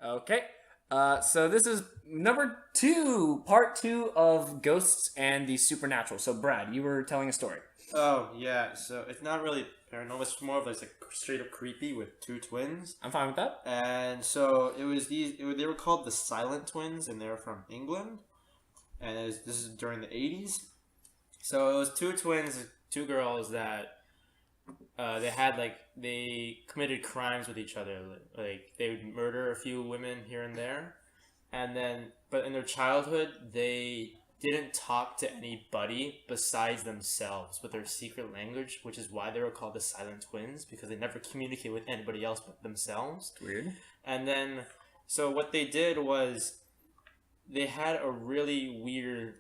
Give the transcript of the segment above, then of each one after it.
Okay. So this is part 2 of Ghosts and the Supernatural. So Brad, you were telling a story. Oh, yeah. So it's not really paranormal. It's more of like straight up creepy with two twins. I'm fine with that. And so it was they were called the Silent Twins, and they were from England. And this is during the 80s. So it was two twins, two girls that they committed crimes with each other. Like they would murder a few women here and there. But in their childhood, they didn't talk to anybody besides themselves with their secret language, which is why they were called the Silent Twins, because they never communicate with anybody else but themselves. Weird. And then, so what they did was they had a really weird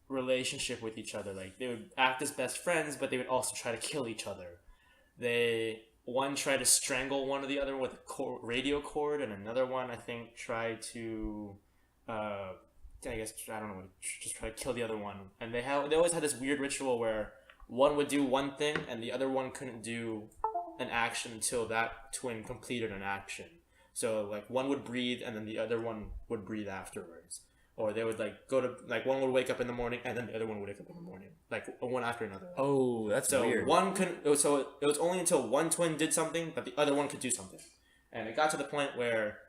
relationship with each other. Like, they would act as best friends, but they would also try to kill each other. One tried to strangle one or the other with a radio cord, and another one, I think, tried to, just try to kill the other one. And they always had this weird ritual where one would do one thing, and the other one couldn't do an action until that twin completed an action. So, like, one would breathe, and then the other one would breathe afterwards. Or they would, one would wake up in the morning, and then the other one would wake up in the morning. Like, one after another. Oh, that's weird. So it was only until one twin did something, but the other one could do something. And it got to the point where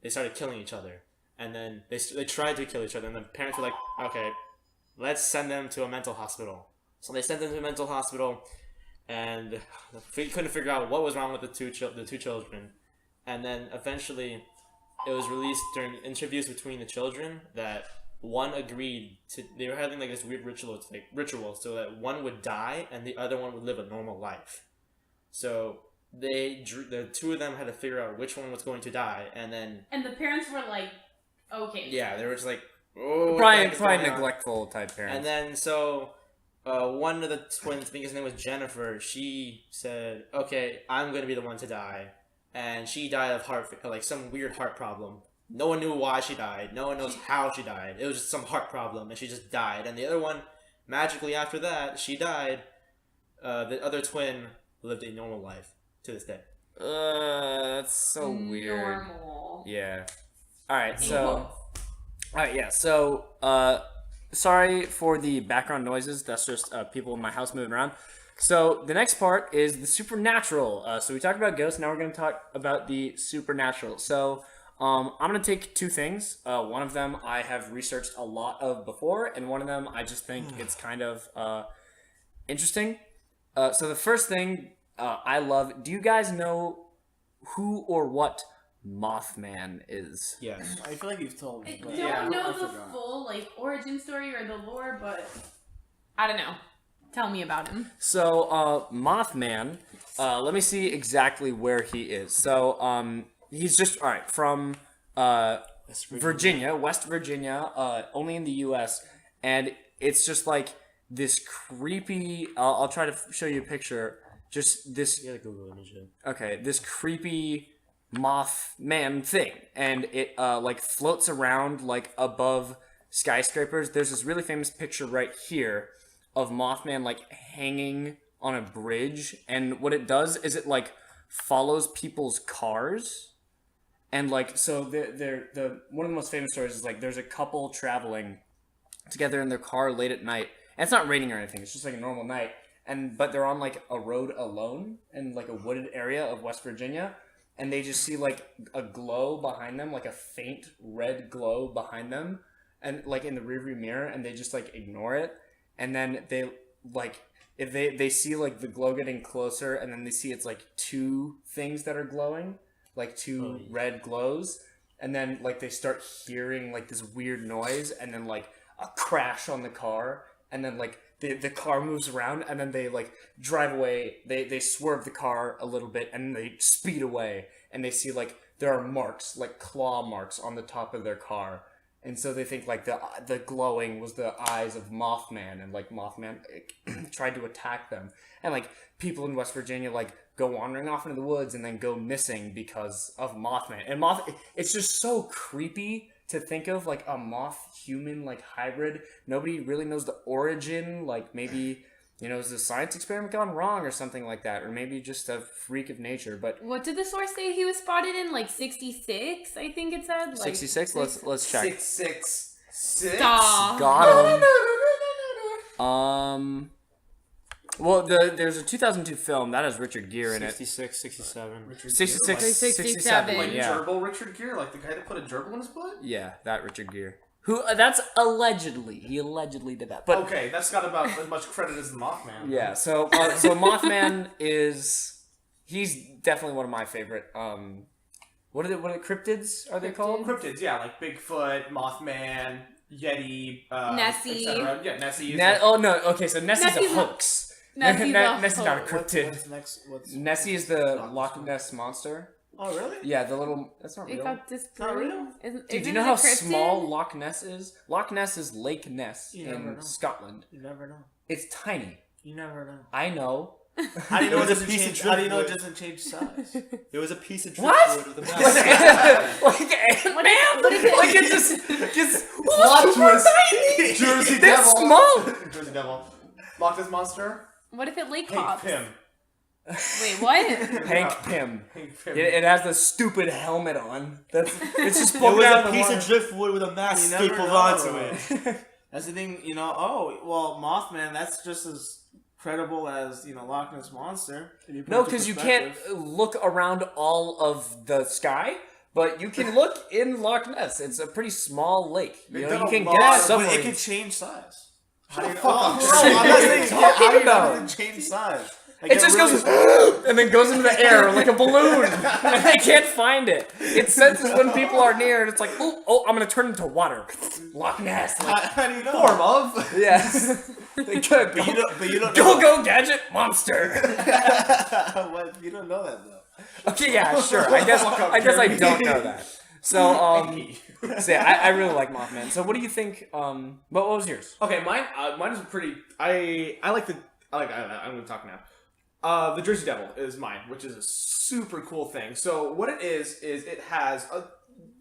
they started killing each other. And then they tried to kill each other, and the parents were like, okay, let's send them to a mental hospital. So they sent them to a mental hospital, and they couldn't figure out what was wrong with the two children. And then eventually it was released during interviews between the children that one agreed to, they were having like this weird ritual so that one would die and the other one would live a normal life. So the two of them had to figure out which one was going to die, and the parents were like, okay. Yeah, they were just like, oh, probably neglectful type parents. And then so one of the twins, I think his name was Jennifer, she said, okay, I'm going to be the one to die. And she died of some weird heart problem. No one knew why she died. No one knows how she died. It was just some heart problem, and she just died. And the other one, magically after that, she died. The other twin lived a normal life to this day. That's so weird. Normal. Yeah. Alright, so... Alright, yeah, so... sorry for the background noises. That's just people in my house moving around. So the next part is the supernatural. So we talked about ghosts. Now we're going to talk about the supernatural. So I'm going to take two things. One of them I have researched a lot of before, and one of them I just think it's kind of interesting. So the first thing I love. Do you guys know who or what Mothman is? Yes. I feel like you've told me. I don't know the full origin story or the lore, but I don't know. Tell me about him. So, Mothman, let me see exactly where he is. So, he's just, from West Virginia, only in the U.S., and it's just like this creepy, I'll try to show you a picture, just this, You gotta Google image it. Okay, this creepy Mothman thing, and it, floats around, above skyscrapers. There's this really famous picture right here of Mothman hanging on a bridge, and what it does is it follows people's cars, and so the one of the most famous stories is there's a couple traveling together in their car late at night, and it's not raining or anything, it's just a normal night, but they're on a road alone in a wooded area of West Virginia, and they just see a glow behind them, a faint red glow behind them, and in the rearview mirror, and they just ignore it. And then they, if they see, the glow getting closer, and then they see it's, two things that are glowing, two red glows, and then, they start hearing, this weird noise, and then, a crash on the car, and then, the car moves around, and then they, drive away, they swerve the car a little bit, and they speed away, and they see, there are marks, claw marks on the top of their car. And so they think the glowing was the eyes of Mothman, and Mothman tried to attack them. And people in West Virginia go wandering off into the woods and then go missing because of Mothman. And it's just so creepy to think of a moth human hybrid. Nobody really knows the origin. Maybe is a science experiment gone wrong or something like that, or maybe just a freak of nature. But What did the source say he was spotted in? Like 66, I think it said. Like 66. Let's check. 666. Stop. Got him. Well, there's a 2002 film that has Richard Gere in it. 66, 67. 66, 67. 67. Like Yeah. gerbil Richard Gere, like the guy that put a gerbil in his butt? Yeah, that Richard Gere. Who? That's allegedly. He allegedly did that. But Okay, that's got about as much credit as the Mothman. yeah, so Mothman he's definitely one of my favorite. What are cryptids? Are they called? Cryptids, yeah, like Bigfoot, Mothman, Yeti, Nessie. etc. Yeah, Nessie. Is Oh no. Okay, so Nessie's a hoax. Nessie's Nessie's not a hoax. cryptid. Nessie is the Loch Ness monster. Oh, really? Yeah, the little. That's not It real. got Not real? Dude, do you know how small Loch Ness is? Loch Ness is Lake Ness You never in know. Scotland. You never know. It's tiny. You never know. I know. How do you know it was a doesn't piece of change? How do you know it driftwood. doesn't change size? It was a piece of What? driftwood with a mouse. Like Ant-Man? what if it- Like it just Plot twist. tiny. Jersey They're Devil. small. Jersey Devil. Loch Ness Monster. What if it lake Hank hops? Pym. Wait, what? Hank Pym. Hank Pym. It has the stupid helmet on. It's just It poking was out a the piece water. of driftwood with a mask You never stapled know. onto it. That's the thing, oh, Mothman, that's just as credible as, Loch Ness Monster. No, because you can't look around all of the sky, but you can look in Loch Ness. It's a pretty small lake. You can get But submarines. it can change size. How do you know? up. Bro, I'm not saying Talking how do you know about? it can change size? Like, It just goes and then goes into the air like a balloon. And they can't find it. It senses when people are near, and it's like, oh, I'm gonna turn into water. Loch Ness. Like, How do you know? form of. Yes. They could But you don't know. go gadget monster. What? You don't know that though. Okay, yeah, sure. I guess I don't know that. So so yeah, I really like Mothman. So what do you think? What was yours? Okay, mine is pretty. I'm gonna talk now. The Jersey Devil is mine, which is a super cool thing. So what it is it has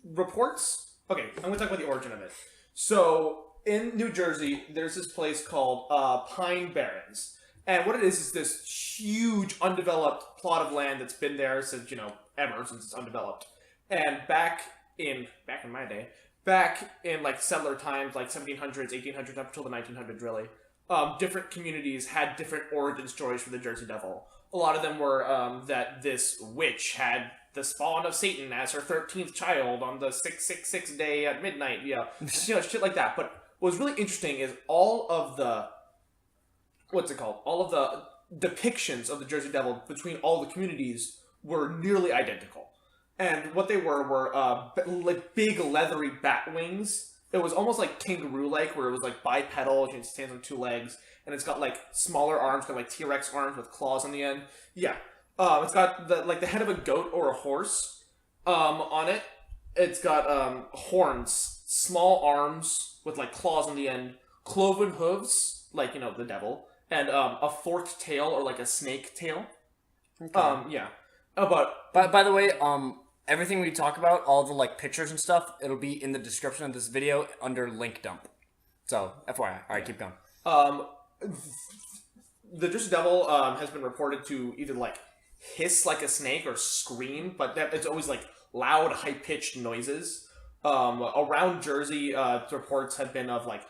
reports. Okay, I'm gonna talk about the origin of it. So in New Jersey, there's this place called Pine Barrens, and what it is this huge undeveloped plot of land that's been there since ever since it's undeveloped. And back in my day, back in like settler times, like 1700s, 1800s, up until the 1900s, really. Different communities had different origin stories for the Jersey Devil. A lot of them were that this witch had the spawn of Satan as her 13th child on the 666 day at midnight. Shit like that. But what was really interesting is all of the all of the depictions of the Jersey Devil between all the communities were nearly identical. And what they were like big leathery bat wings. It was almost like kangaroo-like, where it was like bipedal, it stands on two legs, and it's got like smaller arms, kind of like T-Rex arms with claws on the end. Yeah, it's got the head of a goat or a horse on it. It's got horns, small arms with like claws on the end, cloven hooves, like the devil, and a forked tail or like a snake tail. Okay. Yeah. But By the way, everything we talk about, all the like pictures and stuff, it'll be in the description of this video under link dump. So FYI. All right, keep going. The Jersey Devil has been reported to either like hiss like a snake or scream, but it's always like loud, high-pitched noises. Around Jersey, reports have been of like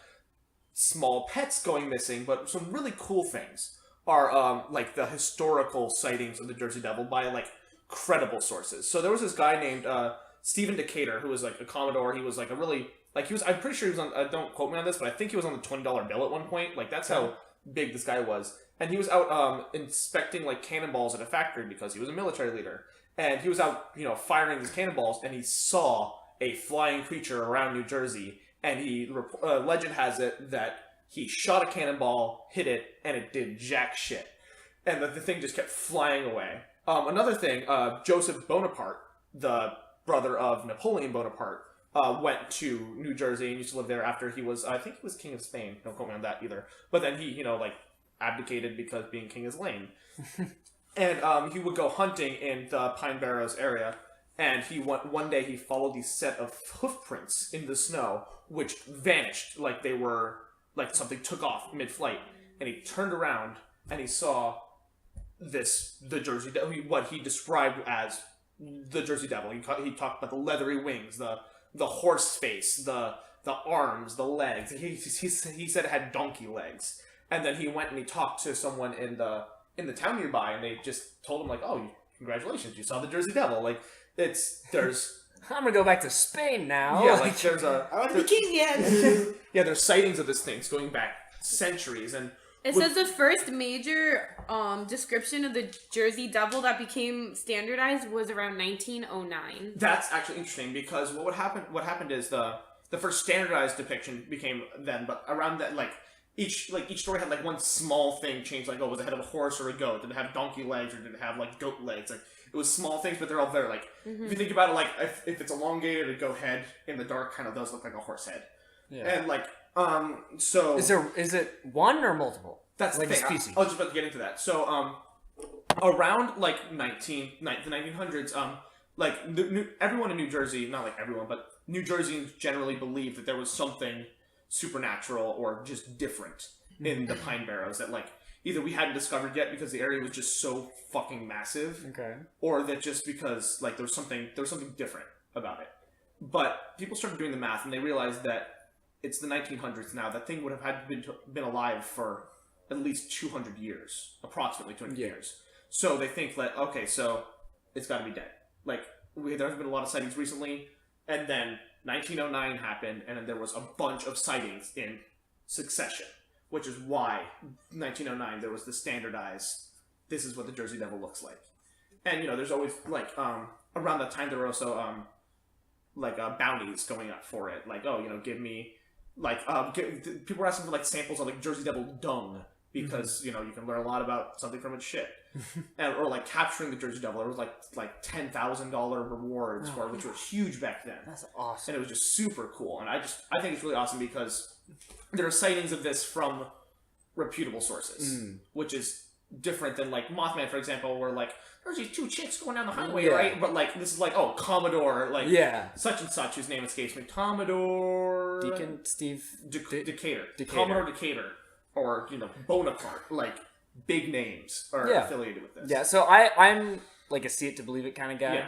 small pets going missing, but some really cool things are like the historical sightings of the Jersey Devil by like credible sources. So there was this guy named Stephen Decatur who was like a Commodore. He was like a really I'm pretty sure he was on. Don't quote me on this, but I think he was on the $20 bill at one point. Like that's how big this guy was. And he was out inspecting like cannonballs at a factory because he was a military leader. And he was out, firing these cannonballs, and he saw a flying creature around New Jersey. And legend has it that he shot a cannonball, hit it, and it did jack shit. And the thing just kept flying away. Another thing, Joseph Bonaparte, the brother of Napoleon Bonaparte, went to New Jersey and used to live there after he was, I think he was king of Spain. Don't quote me on that either. But then he, abdicated because being king is lame. And he would go hunting in the Pine Barrows area. And one day he followed these set of hoof prints in the snow, which vanished like they were, like something took off mid-flight. and he turned around and he saw the Jersey Devil, what he described as the Jersey Devil. He talked about the leathery wings, the horse face, the arms, the legs. He said it had donkey legs. And then he went and he talked to someone in the town nearby, and they just told him like, "Oh, congratulations, you saw the Jersey Devil." Like there's I'm gonna go back to Spain now. yeah, like there's a I want to be king again. yeah, there's sightings of this thing going back centuries, and It says the first major description of the Jersey Devil that became standardized was around 1909. that's actually interesting because what happened is the first standardized depiction became then, but around that each story had like one small thing changed, like, oh, was it head of a horse or a goat? Did it have donkey legs or did it have like goat legs? Like it was small things, but they're all very like if you think about it, like if it's elongated, a goat head in the dark kind of does look like a horse head. Yeah. And like so Is it one or multiple? that's like the a thing. species? I was just about to get into that. So around like the 1900s, like everyone in New Jersey, not like everyone, but New Jerseyans generally believed that there was something supernatural or just different in the Pine Barrens that like either we hadn't discovered yet because the area was just so fucking massive, Okay. or that just because like there was something different about it. But people started doing the math and they realized that it's the 1900s now. That thing would have had been alive for at least 200 years, approximately 200 years. So they think that okay, so it's got to be dead. Like there's been a lot of sightings recently, and then 1909 happened, and then there was a bunch of sightings in succession, which is why 1909 there was the standardized. This is what the Jersey Devil looks like, and there's always like around that time there were also bounties going up for it, like give me like people were asking for like samples of like Jersey Devil dung because you can learn a lot about something from its shit, or like capturing the Jersey Devil. There was like $10,000 rewards for it, which was huge back then. That's awesome. And it was just super cool, and I think it's really awesome because there are sightings of this from reputable sources, which is different than like Mothman, for example, where like there's these two chicks going down the highway, right? But like this is like Commodore, like such and such, whose name escapes me, Commodore Deacon Steve Decatur, Decatur. Commodore Decatur, or Bonaparte, like big names are affiliated with this. Yeah, so I'm like a see it to believe it kind of guy. Yeah.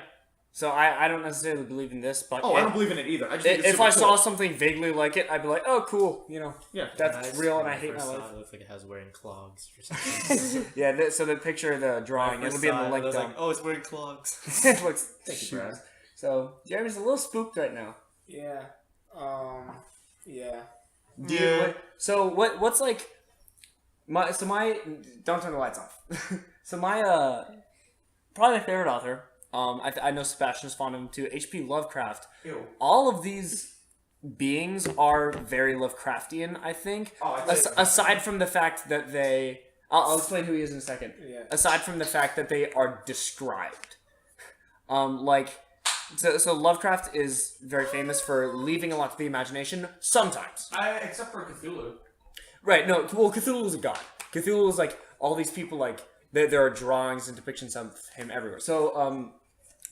So I don't necessarily believe in this, but I don't believe in it either. I just think it's if super I cool. saw something vaguely like it, I'd be like, oh, cool, Yeah. that's real, and I hate my First life. saw it looks like it has wearing clogs or something. Yeah, so the picture of the drawing, it'll be in the link I was down. like, oh, it's wearing clogs. It looks Thank you, Brad. So Jeremy's a little spooked right now. Yeah. Yeah. So what's like my don't turn the lights off. So my probably my favorite author. I know Sebastian's fond of him too. H.P. Lovecraft. Ew. All of these beings are very Lovecraftian, I think. Aside from the fact that they, I'll explain who he is in a second. Yeah. Aside from the fact that they are described, so Lovecraft is very famous for leaving a lot to the imagination. Sometimes, Except for Cthulhu. right? No, well, Cthulhu is a god. Cthulhu is like all these people like. There are drawings and depictions of him everywhere. So,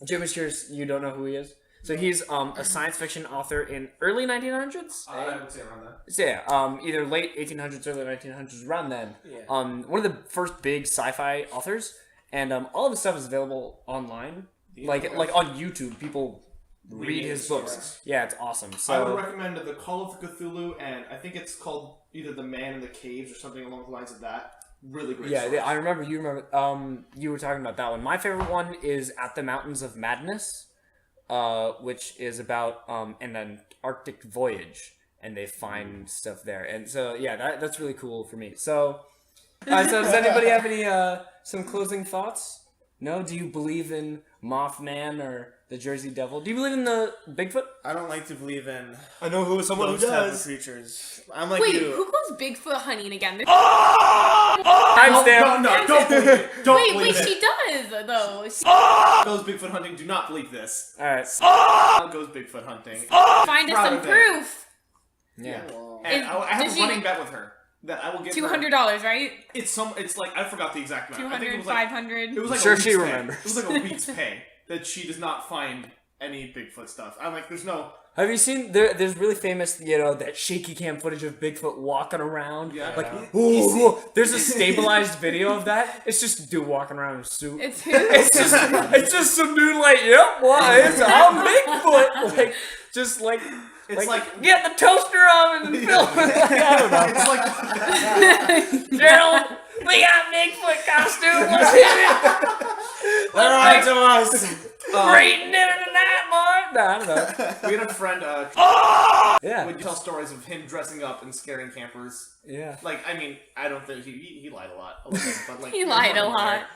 Jim is curious, you don't know who he is? So he's a science fiction author in early 1900s? I would say around that. So yeah, either late 1800s, early 1900s, around then. Yeah. One of the first big sci-fi authors, and all of his stuff is available online. Like on YouTube, people read his books. Yeah, it's awesome. So I would recommend The Call of Cthulhu, and I think it's called either The Man in the Caves or something along the lines of that. Really great. yeah, I remember. You remember. You were talking about that one. My favorite one is At the Mountains of Madness, which is about an Arctic voyage, and they find stuff there. And so yeah, that's really cool for me. So, so does anybody have any some closing thoughts? No? Do you believe in Mothman or the Jersey Devil? Do you believe in the Bigfoot? I don't like to believe in I know someone who those type of does. creatures. I'm like Wait, you. who goes Bigfoot hunting again? Timestamp. No, don't believe it. Don't Wait, believe it. she does though. She Goes Bigfoot hunting. Do not believe this. All right. Goes Bigfoot hunting. find us Proud some of it. proof. Yeah. And I have Does a she- running bet with her that I will give her. $200, right? It's like I forgot the exact amount. I think it 200, was like 500. it was like Sure a week's she pay. remembers. It was like a week's pay that she does not find any Bigfoot stuff. I'm like, there's no. Have you seen there's really famous, that shaky cam footage of Bigfoot walking around? Yeah. Like, ooh, there's a stabilized video of that. It's just a dude walking around in a suit. It's who? It's just some dude like, yep, I'm Bigfoot. Like, just like, It's like get the toaster oven and film it. Like, I don't know. it's like Gerald, we got Bigfoot costume. Let's hit it. They're on to us. We're eating dinner tonight, boy. Nah, I don't know. we had a friend Yeah. would tell stories of him dressing up and scaring campers. Yeah. Like, I mean, I don't think he lied a lot, little bit, but like He lied a lot.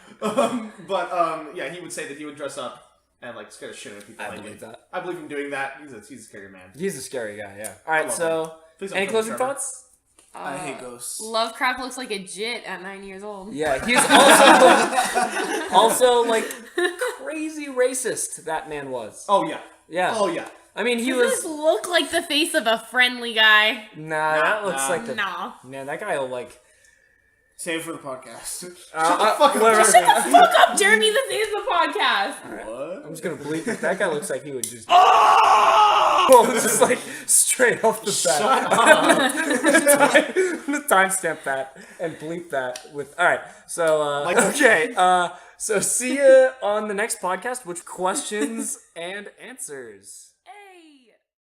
Yeah, he would say that he would dress up and like scare the shit out of people. I like believe it. that. I believe him doing that. He's a scary man. He's a scary guy, yeah. Alright, love so, Please don't any kill me, closing Trevor. thoughts? I hate ghosts. Lovecraft looks like a jit at 9 years old. Yeah, he's also like, crazy racist, that man was. Oh yeah. Yeah. Oh yeah. I mean, he He was... does look like the face of a friendly guy. Nah, that looks like the... Nah. Man, that guy will like... Save it for the podcast. Shut the fuck up. whatever. Shut the fuck up, Jeremy. This is the podcast. What? I'm just gonna bleep it. That guy looks like he would just... Oh! Just like, straight off the bat. I'm gonna timestamp that and bleep that with... Alright, so, okay. So see ya on the next podcast with questions and answers.